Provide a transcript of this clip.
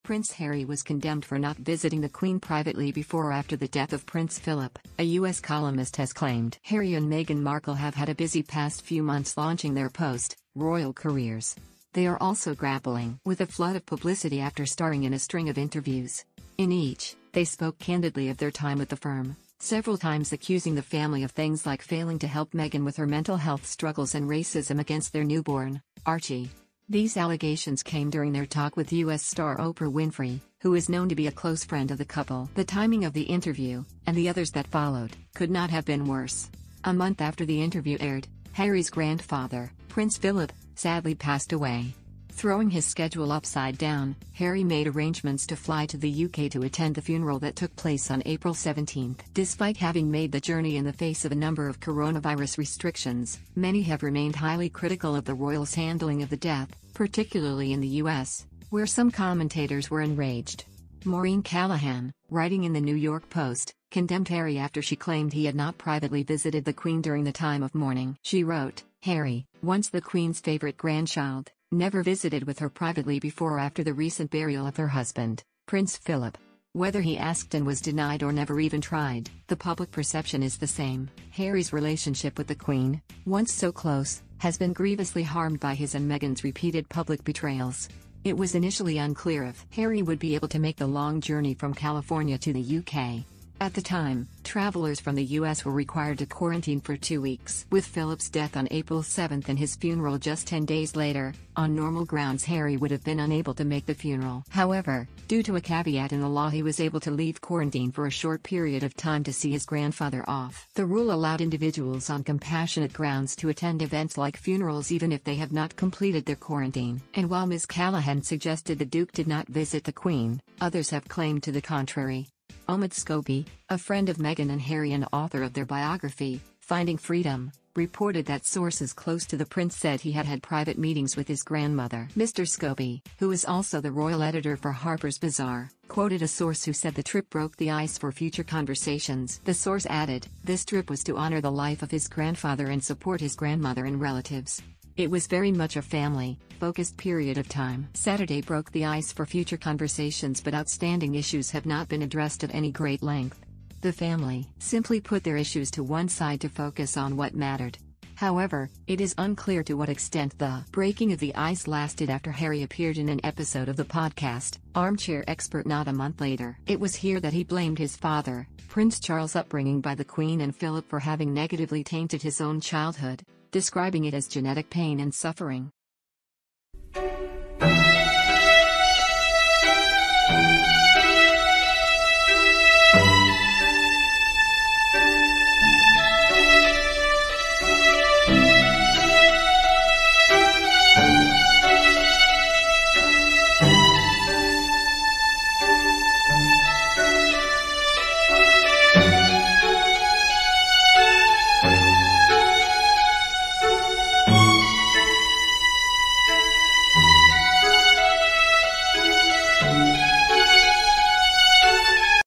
Prince Harry was condemned for not visiting the Queen privately before or after the death of Prince Philip, a U.S. columnist has claimed. Harry and Meghan Markle have had a busy past few months launching their post-royal careers. They are also grappling with a flood of publicity after starring in a string of interviews. In each, they spoke candidly of their time with the firm, several times accusing the family of things like failing to help Meghan with her mental health struggles and racism against their newborn, Archie. These allegations came during their talk with U.S. star Oprah Winfrey, who is known to be a close friend of the couple. The timing of the interview, and the others that followed, could not have been worse. A month after the interview aired, Harry's grandfather, Prince Philip, sadly passed away. Throwing his schedule upside down, Harry made arrangements to fly to the UK to attend the funeral that took place on April 17. Despite having made the journey in the face of a number of coronavirus restrictions, many have remained highly critical of the royals' handling of the death, particularly in the US, where some commentators were enraged. Maureen Callahan, writing in the New York Post, condemned Harry after she claimed he had not privately visited the Queen during the time of mourning. She wrote, "Harry, once the Queen's favorite grandchild, never visited with her privately before or after the recent burial of her husband, Prince Philip. Whether he asked and was denied or never even tried, the public perception is the same." Harry's relationship with the Queen, once so close, has been grievously harmed by his and Meghan's repeated public betrayals. It was initially unclear if Harry would be able to make the long journey from California to the UK. At the time, travelers from the US were required to quarantine for 2 weeks. With Philip's death on April 7 and his funeral just 10 days later, on normal grounds Harry would have been unable to make the funeral. However, due to a caveat in the law, he was able to leave quarantine for a short period of time to see his grandfather off. The rule allowed individuals on compassionate grounds to attend events like funerals even if they have not completed their quarantine. And while Ms. Callahan suggested the Duke did not visit the Queen, others have claimed to the contrary. Omid Scobie, a friend of Meghan and Harry and author of their biography, Finding Freedom, reported that sources close to the prince said he had had private meetings with his grandmother. Mr. Scobie, who is also the royal editor for Harper's Bazaar, quoted a source who said the trip broke the ice for future conversations. The source added, "This trip was to honor the life of his grandfather and support his grandmother and relatives. It was very much a family-focused period of time." Saturday broke the ice for future conversations, but outstanding issues have not been addressed at any great length. The family simply put their issues to one side to focus on what mattered. However, it is unclear to what extent the breaking of the ice lasted after Harry appeared in an episode of the podcast, Armchair Expert, not a month later. It was here that he blamed his father, Prince Charles' upbringing by the Queen and Philip for having negatively tainted his own childhood, describing it as genetic pain and suffering.